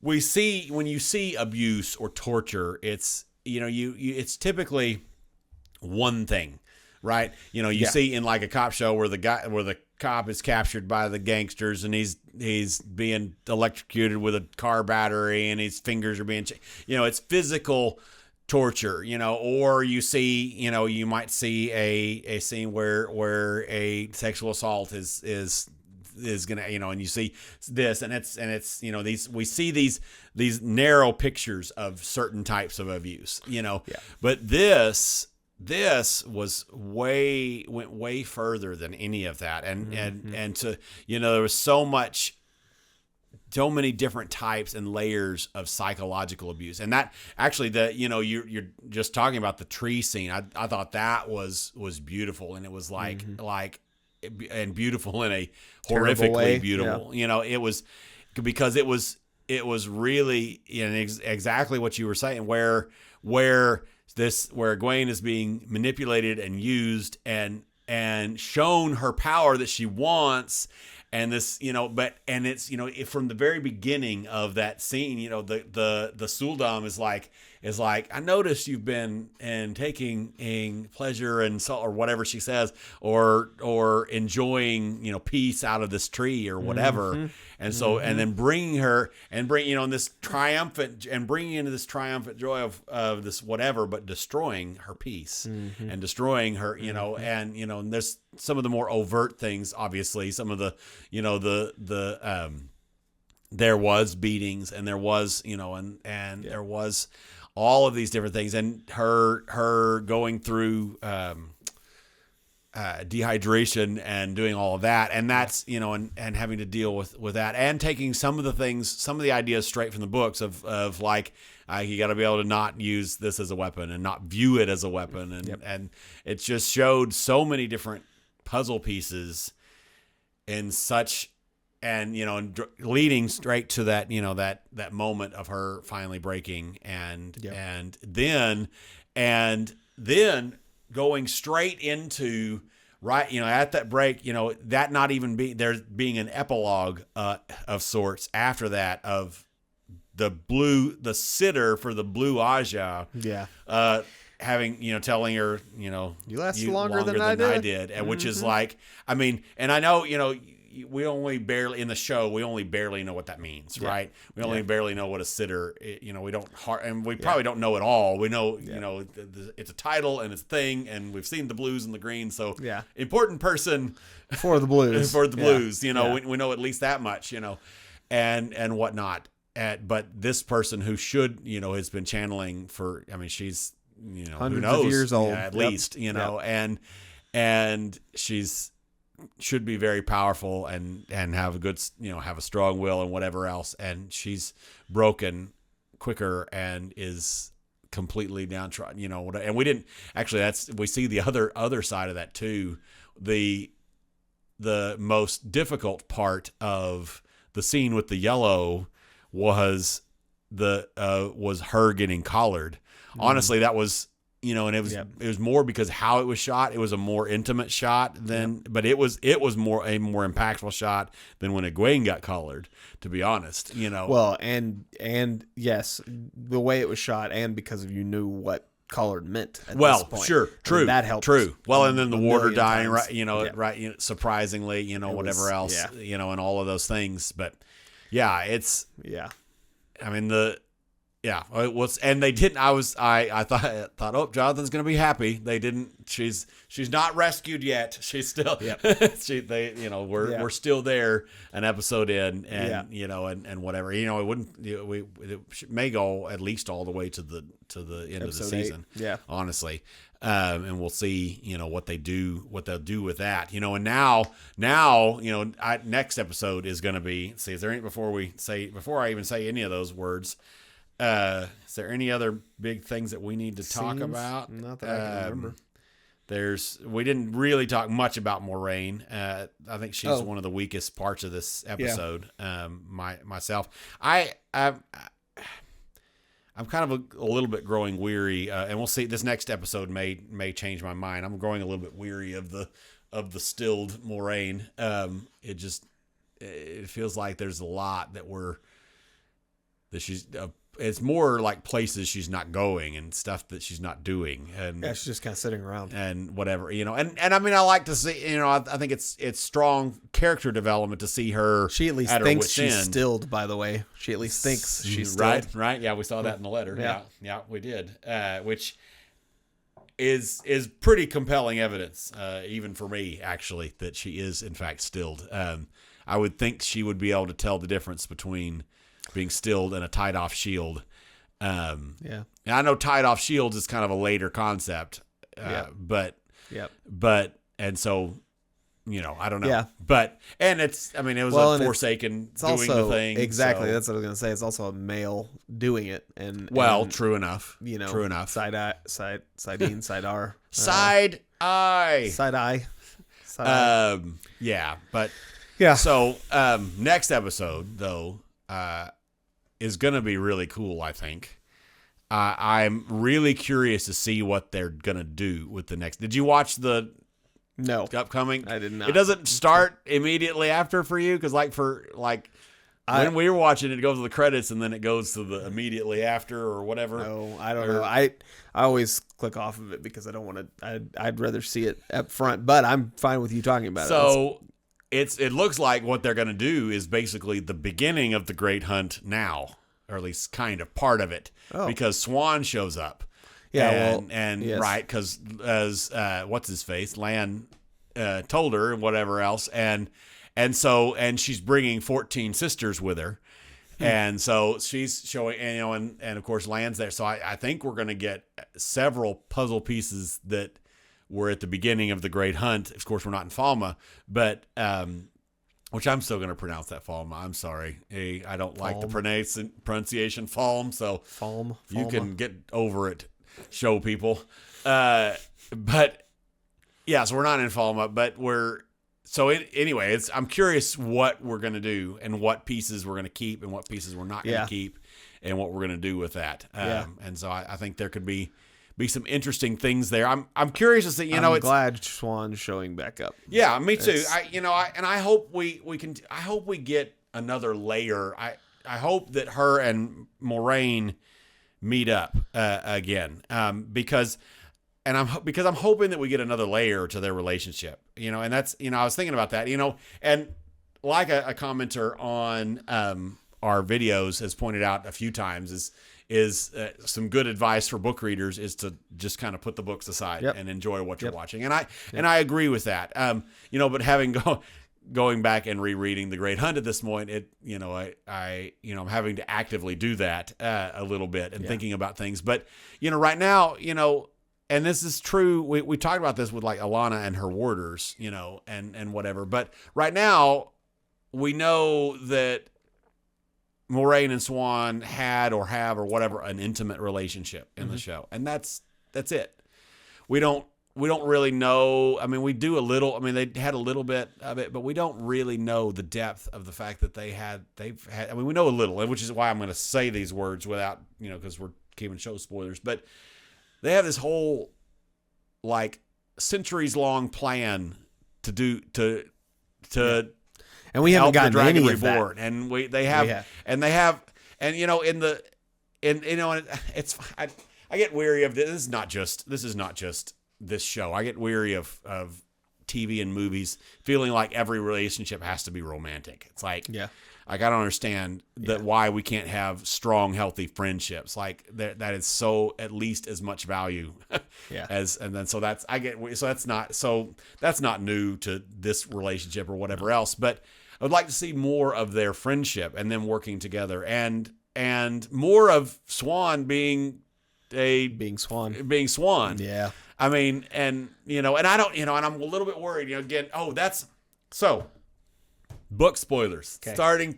we see, when you see abuse or torture, it's, it's typically one thing, right? You see in like a cop show where the cop is captured by the gangsters and he's being electrocuted with a car battery and his fingers are being, it's physical torture, or you see, you might see a scene where a sexual assault is gonna, and you see this, and it's we see these narrow pictures of certain types of abuse, but this went way further than any of that, and to, there was so many different types and layers of psychological abuse. And that actually, you're just talking about the tree scene. I thought that was beautiful. And it was like and beautiful in a horrifically beautiful, it was, because it was really exactly what you were saying, where Egwene is being manipulated and used and shown her power that she wants, and this, and it's, from the very beginning of that scene, the Suldam is like, I noticed you've been taking pleasure and so, or whatever she says, or enjoying, peace out of this tree or whatever. Mm-hmm. And so, and then bringing her and in this triumphant and bringing into this triumphant joy of this whatever, but destroying her peace and destroying her, and there's some of the more overt things, obviously, some of the, there was beatings and there was, and there was all of these different things, and her going through dehydration and doing all of that, and that's and having to deal with that, and taking some of the ideas straight from the books of like, you got to be able to not use this as a weapon and not view it as a weapon, and it just showed so many different puzzle pieces in such. And, leading straight to that, that moment of her finally breaking and then going straight into at that break, that not even being an epilogue of sorts after that of the sitter for the Blue Aja. Yeah. Telling her, you lasted longer than I did. And which is like, I mean, and I know, we only barely know what that means, right? We only barely know what a sitter, we don't, and we probably don't know it all. We know, it's a title and it's a thing, and we've seen the blues and the greens. So important person for the blues, we know at least that much, and whatnot. But this person who should, has been channeling for, I mean, she's, hundreds who knows, of years old, at least, and she's, should be very powerful and have a good, have a strong will and whatever else. And she's broken quicker and is completely downtrodden, and we didn't actually, we see the other side of that too. The most difficult part of the scene with the yellow was her getting collared. Honestly, that was, and it was more because how it was shot. It was a more intimate shot but it was a more impactful shot than when Egwene got collared, to be honest, Well, and yes, the way it was shot, and because you knew what collared meant at this point. Sure, true. I mean, that helped. True. Well, and then the water dying, times. right, surprisingly, whatever else, and all of those things. But it's I mean, it was, and they didn't. I thought, oh, Jonathan's gonna be happy. They didn't. She's not rescued yet. She's still. We're still there, an episode in, and and whatever. It wouldn't. It may go at least all the way to the end of the season. 8. Yeah, honestly, and we'll see. What they'll do with that. And now, next episode is gonna be. See, is there any before I even say any of those words? Is there any other big things that we need to talk about? Not that I can remember. We didn't really talk much about Moiraine. I think she's one of the weakest parts of this episode. Myself, I'm kind of a little bit growing weary, and we'll see. This next episode may change my mind. I'm growing a little bit weary of the stilled Moiraine. It feels like there's a lot that she's. It's more like places she's not going and stuff that she's not doing, and she's just kind of sitting around and whatever, and I mean, I like to see, I think it's strong character development to see her. She at least thinks she's stilled. By the way, she at least thinks she's stilled. Right. Yeah, we saw that in the letter. Yeah, we did. Which is pretty compelling evidence, even for me, actually, that she is in fact stilled. I would think she would be able to tell the difference between being stilled and a tied off shield. And I know tied off shields is kind of a later concept, but so, I don't know. Yeah. But, and it was a Forsaken doing the thing. Exactly. So. That's what I was going to say. It's also a male doing it. And true enough. True enough. Side eye, side-in, side R. Side eye. Side eye. But so, next episode though, is going to be really cool, I think. I'm really curious to see what they're going to do with the next. Did you watch the No, upcoming? I did not. It doesn't start immediately after for you because when we were watching it goes to the credits and then it goes to the immediately after or whatever. No, I don't know. I always click off of it because I don't want to. I'd rather see it up front, but I'm fine with you talking about it. So it looks like what they're going to do is basically the beginning of the Great Hunt now, or at least kind of part of it, because Siuan shows up. Yeah, yes. Right, because as what's his face, Lan told her and whatever else, and she's bringing 14 sisters with her, and so she's showing, and of course Lan's there. So I think we're going to get several puzzle pieces that were at the beginning of the Great Hunt. Of course, we're not in Falma, but which I'm still going to pronounce that Falma. I'm sorry, I don't like the pronunciation Falm. So Falma. You can get over it, show people. But yeah, so we're not in Falma, but we're. So anyway, I'm curious what we're going to do and what pieces we're going to keep and what pieces we're not going to keep and what we're going to do with that. And so I think there could be some interesting things there. I'm curious to see. I'm glad Siuan's showing back up. Yeah, me too. I hope we can. I hope we get another layer. I hope that her and Moiraine meet up again because. And I'm hoping that we get another layer to their relationship, and that's, I was thinking about that, and like a commenter on our videos has pointed out a few times is some good advice for book readers is to just kind of put the books aside and enjoy what you're watching. And I agree with that. But having going back and rereading The Great Hunt at this point, I'm having to actively do that a little bit and thinking about things. But, right now, and this is true. We talked about this with like Alayne and her warders, and whatever. But right now, we know that Moiraine and Siuan had or have or whatever an intimate relationship in the show, and that's it. We don't really know. I mean, we do a little. I mean, they had a little bit of it, but we don't really know the depth of the fact that they've had. I mean, we know a little, which is why I'm going to say these words without, because we're keeping show spoilers, but. They have this whole, centuries-long plan to and we haven't gotten any of Reborn. that. And I get weary of this. This is not just this show. I get weary of TV and movies feeling like every relationship has to be romantic. It's like, I don't understand why we can't have strong, healthy friendships. Like that is so at least as much value that's not new to this relationship or whatever else. But I would like to see more of their friendship and them working together and more of Siuan being Siuan. Yeah. I mean, and I don't, and I'm a little bit worried, again, that's so. Book spoilers starting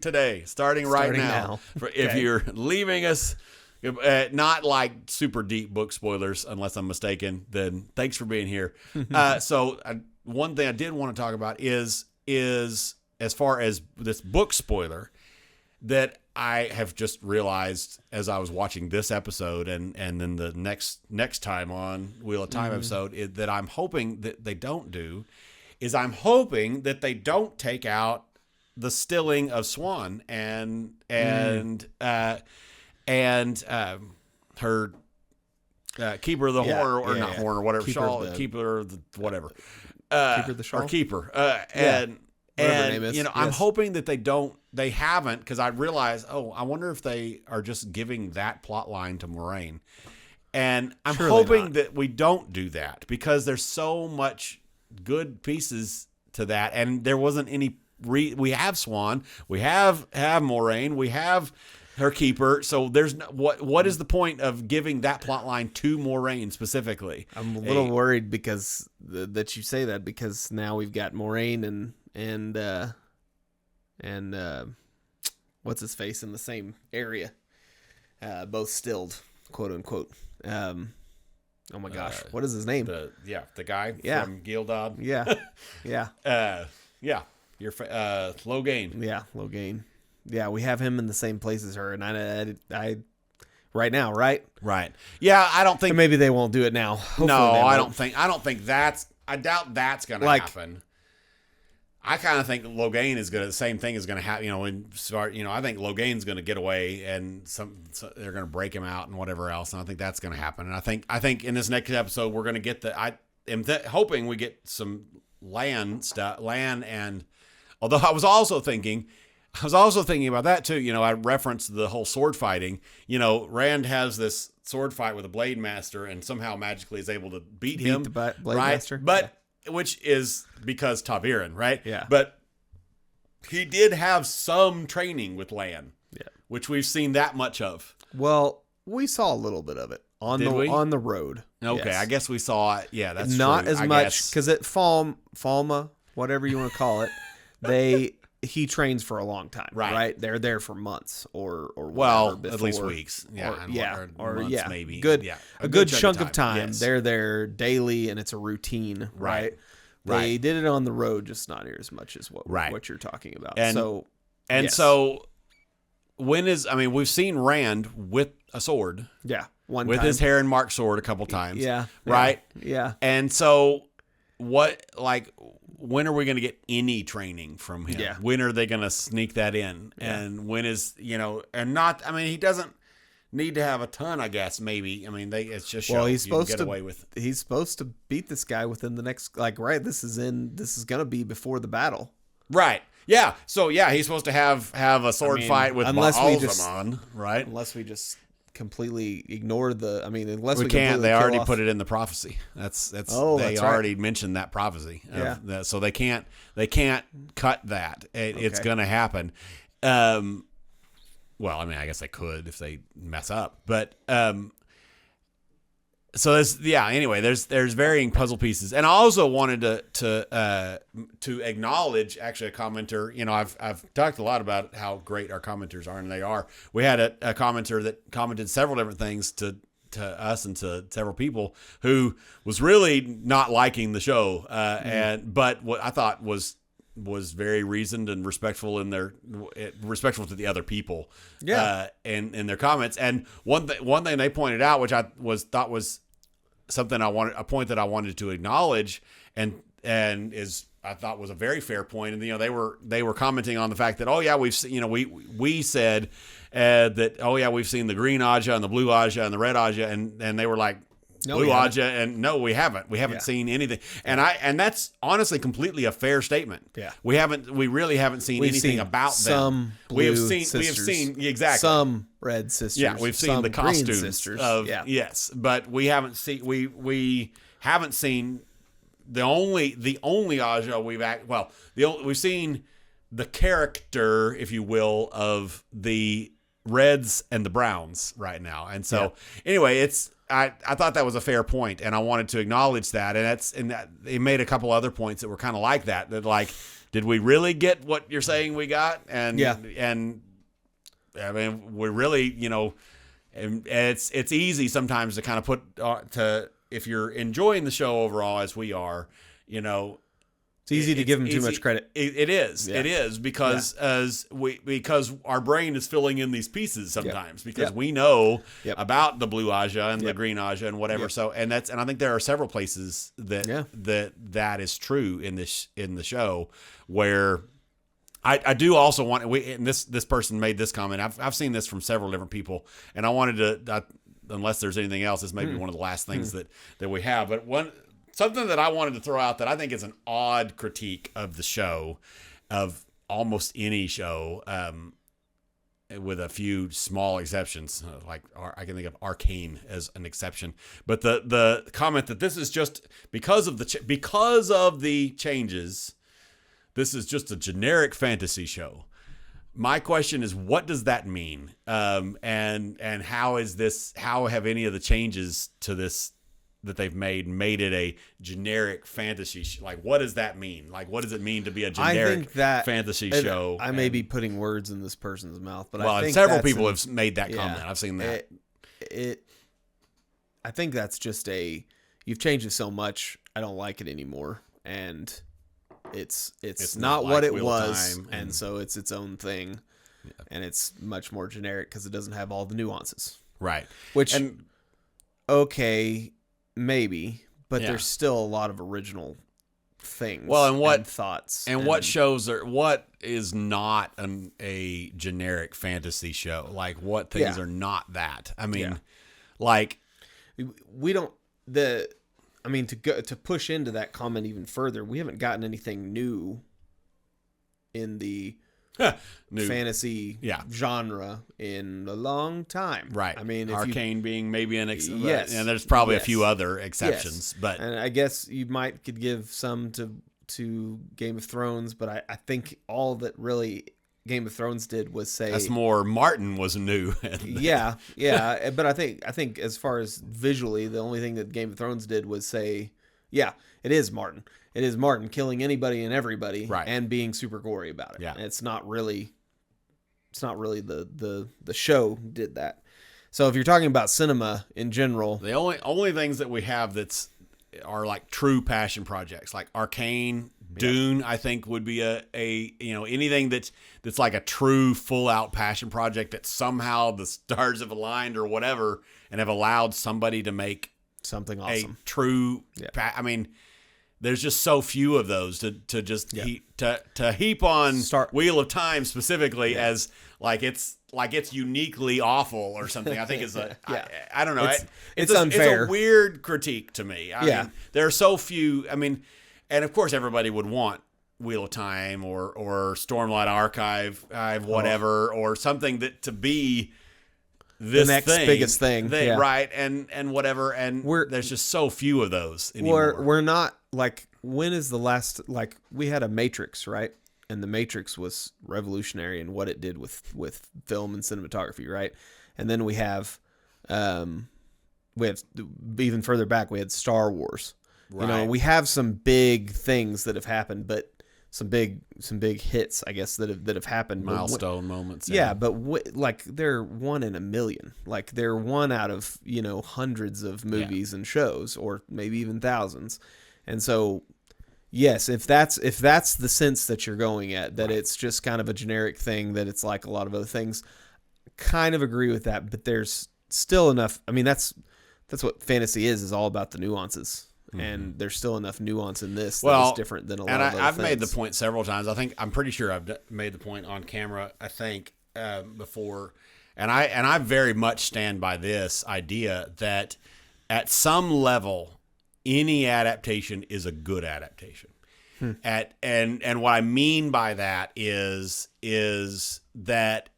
right now. If you're leaving us, not like super deep book spoilers, unless I'm mistaken, then thanks for being here. So one thing I did want to talk about is as far as this book spoiler that I have just realized as I was watching this episode and then the next time on Wheel of Time episode is that I'm hoping that they don't do is I'm hoping that they don't take out the stilling of Siuan and her keeper of the horn or not horn or whatever keeper of the whatever keeper of the shawl or keeper and I'm hoping that they haven't because I realize I wonder if they are just giving that plot line to Moiraine, and I'm hoping that we don't do that because there's so much good pieces to that, and there wasn't any. We have Siuan, we have Moiraine, we have her keeper. So there's what is the point of giving that plot line to Moiraine specifically? I'm a little worried because that you say that because now we've got Moiraine and what's his face in the same area, both stilled, quote unquote. Oh my gosh, what is his name? The guy from Gildad. Your Logain. Yeah, Logain. Yeah, we have him in the same place as her, and I right now, right? Right. Yeah, I don't think maybe they won't do it now. Hopefully I don't think that's I doubt that's going to happen. I kind of think Logain is the same thing is going to happen, I think Logain's going to get away and they're going to break him out and whatever else. And I think that's going to happen. And I think in this next episode, we're going to get I am hoping we get some land and although I was also thinking about that too. I referenced the whole sword fighting. Rand has this sword fight with a blade master and somehow magically is able to beat him. The blade right? master. But which is because Ta'Veren, right? Yeah. But he did have some training with Lan. Yeah. Which we've seen that much of. Well, we saw a little bit of it on the road. Okay, yes. I guess we saw it. Yeah, that's not true, as much because at Falma, whatever you want to call it, he trains for a long time, right? They're there for months or at least weeks, or months maybe. A good chunk of time. Yes. They're there daily, and it's a routine, right? They did it on the road, just not near as much as what you're talking about. So we've seen Rand with a sword, with his Heron Mark sword a couple times, right, and so when are we going to get any training from him? Yeah. When are they going to sneak that in? Yeah. And when is, he doesn't need to have a ton, I guess, maybe. It's just he's supposed to beat this guy within the next, this is going to be before the battle. Right. Yeah. So, he's supposed to have a sword fight with Baalzamon, right? Unless we just completely ignore unless we can't. They already put it in the prophecy. That's already mentioned that prophecy. So they can't cut that. It's going to happen. I guess they could if they mess up, but so there's varying puzzle pieces. And I also wanted to acknowledge actually a commenter. I've talked a lot about how great our commenters are, and they are. We had a commenter that commented several different things to us and to several people who was really not liking the show, but what I thought was very reasoned and respectful respectful to the other people, in their comments. And one thing they pointed out, which I thought was something a point that I wanted to acknowledge, and I thought was a very fair point. And they were commenting on the fact that we said that we've seen the green Aja and the blue Aja and the red Aja, and they were like, Blue Aja, and no, we haven't. We haven't seen anything, and that's honestly completely a fair statement. Yeah, we really haven't seen anything about them. We have seen exactly some red sisters. Yeah, we've seen the costumes sisters. Yes, but we haven't seen we haven't seen the only Aja we've seen the character, if you will, of the reds and the browns right now, and so anyway, I thought that was a fair point, and I wanted to acknowledge that. And that they made a couple other points that were kind of like that. That did we really get what you're saying we got? And we really, and it's easy sometimes to kind of put if you're enjoying the show overall as we are, it's easy to give them too much credit. It is because because our brain is filling in these pieces sometimes because we know about the blue Aja and the green Aja and whatever. So and I think there are several places that is true in the show where I do also want and this person made this comment. I've seen this from several different people, and I wanted to unless there's anything else, this may be one of the last things that we have, but something that I wanted to throw out that I think is an odd critique of the show, of almost any show, with a few small exceptions, like I can think of Arcane as an exception. But the comment that this is just because of the changes, this is just a generic fantasy show. My question is, what does that mean? And how have any of the changes to this that they've made it a generic fantasy what does that mean? What does it mean to be a generic fantasy show? I may be putting words in this person's mouth, but I think several people have made that comment. I've seen that. I think that's just you've changed it so much, I don't like it anymore, and it's not what it was, and so it's its own thing, and it's much more generic because it doesn't have all the nuances, right? Okay, maybe, but there's still a lot of original things. Well, and thoughts what shows are what is not a generic fantasy show? Like what things are not that? I mean, like we don't to push into that comment even further. We haven't gotten anything new in the fantasy genre in a long time. Right. I mean, Arcane being maybe an exception. Yes. And there's probably a few other exceptions. But and I guess you could give some to Game of Thrones, but I think all that really Game of Thrones did was say that's more Martin was new. yeah. But I think as far as visually, the only thing that Game of Thrones did was say, yeah, it is Martin. It is Martin killing anybody and everybody, and being super gory about it. Yeah. And it's not really the show did that. So if you're talking about cinema in general, the only things that we have are like true passion projects, like Arcane, Dune. I think would be a anything that's like a true full out passion project that somehow the stars have aligned or whatever and have allowed somebody to make something awesome. A true. I mean. There's just so few of those to just heap on Wheel of Time specifically as like it's uniquely awful or something. I think is I don't know. It's unfair. It's a weird critique to me. I mean, there are so few. I mean, and of course everybody would want Wheel of Time or Stormlight Archive, whatever, or something that to be this the next biggest thing, right? And whatever. And there's just so few of those anymore. We're not like, when is the last, like, we had a Matrix, right? And the Matrix was revolutionary in what it did with film and cinematography, right? And then we have even further back, we had Star Wars. Right. You know, we have some big things that have happened, but some big hits, I guess, that have happened. Milestone moments. Yeah, but like they're one in a million. Like they're one out of, hundreds of movies and shows, or maybe even thousands. And so, yes, if that's the sense that you're going at, that it's just kind of a generic thing, that it's like a lot of other things, kind of agree with that. But there's still enough. I mean, that's what fantasy is all about, the nuances. Mm-hmm. And there's still enough nuance in this that is different than a lot of other I've things. made the point several times. I'm pretty sure I've made the point on camera, I think, before. And I very much stand by this idea that at some level, any adaptation is a good adaptation. And what I mean by that is that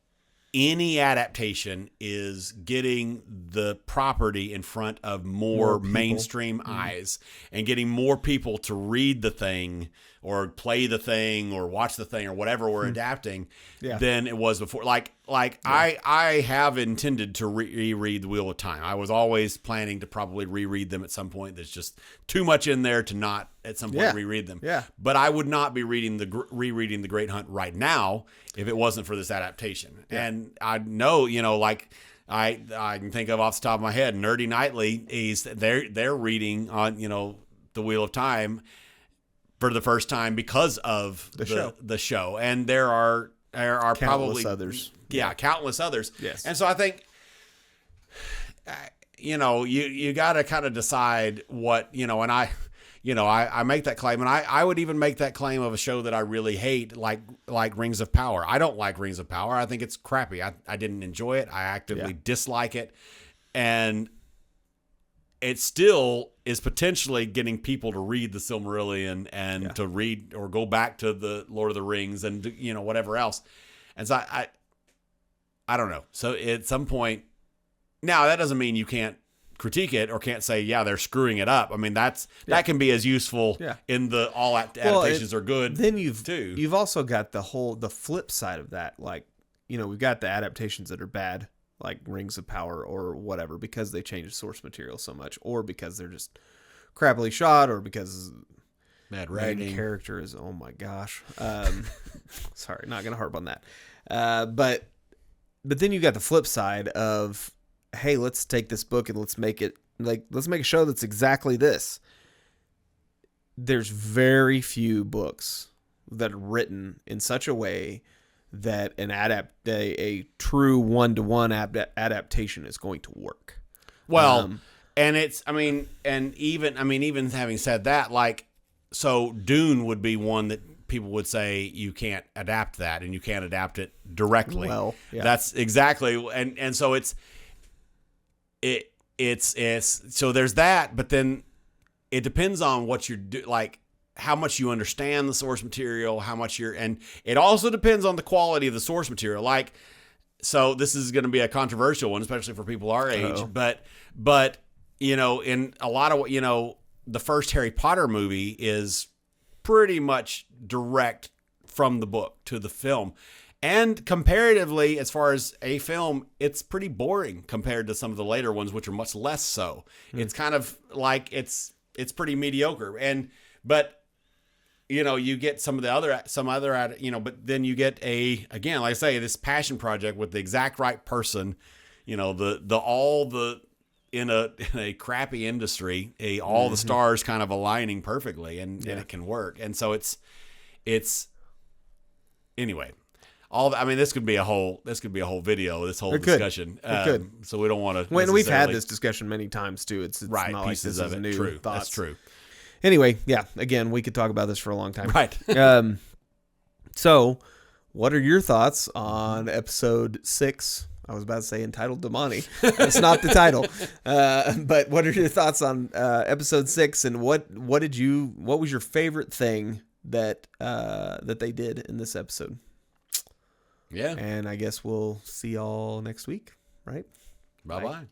any adaptation is getting the property in front of more mainstream eyes and getting more people to read the thing or play the thing or watch the thing or whatever we're adapting than it was before. I have intended to reread The Wheel of Time. I was always planning to probably reread them at some point. There's just too much in there to not at some point reread them. Yeah. But I would not be rereading The Great Hunt right now if it wasn't for this adaptation. Yeah. And I know, I can think of off the top of my head, Nerdy Nightly, they're reading on, The Wheel of Time for the first time because of the show. And there are countless probably others. Yeah, countless others. Yes. And so I think, you got to kind of decide what, and I make that claim, and I would even make that claim of a show that I really hate, like Rings of Power. I don't like Rings of Power. I think it's crappy. I didn't enjoy it. I actively dislike it. And it still is potentially getting people to read the Silmarillion and to read or go back to the Lord of the Rings and, whatever else. And so I don't know. So at some point, now that doesn't mean you can't critique it or can't say, they're screwing it up. I mean, that can be as useful in the all adaptations are good. Then you've also got the flip side of that. Like, we've got the adaptations that are bad, like Rings of Power or whatever, because they change the source material so much, or because they're just crappily shot, or because bad writing, character is, oh my gosh. Sorry, not gonna harp on that. But then you got the flip side of, hey, let's take this book and let's make a show that's exactly this. There's very few books that are written in such a way that a true one-to-one adaptation is going to work. Well, And even having said that, like, so Dune would be one that people would say you can't adapt that, and you can't adapt it directly. Well, yeah. That's exactly, and so it's so there's that, but then it depends on what you're like, how much you understand the source material, how much and it also depends on the quality of the source material. Like, so this is going to be a controversial one, especially for people our age, but you know, in a lot of, you know, the first Harry Potter movie is pretty much direct from the book to the film. And comparatively, as far as a film, it's pretty boring compared to some of the later ones, which are much less so. It's kind of like, it's pretty mediocre. But you know, you get some other, you know, but then you get again, like I say, this passion project with the exact right person, you know, in a crappy industry, all the stars kind of aligning perfectly, and it can work. And so it's anyway, this could be a whole video, this whole discussion. So we don't want to, when we've had this discussion many times too. It's right, not pieces like this of is it. new True. thoughts. That's true. Anyway, yeah, again, we could talk about this for a long time. Right. So what are your thoughts on episode 6? I was about to say entitled Damani. That's not the title. But what are your thoughts on episode 6, and what was your favorite thing that they did in this episode? Yeah. And I guess we'll see y'all next week, right? Bye-bye.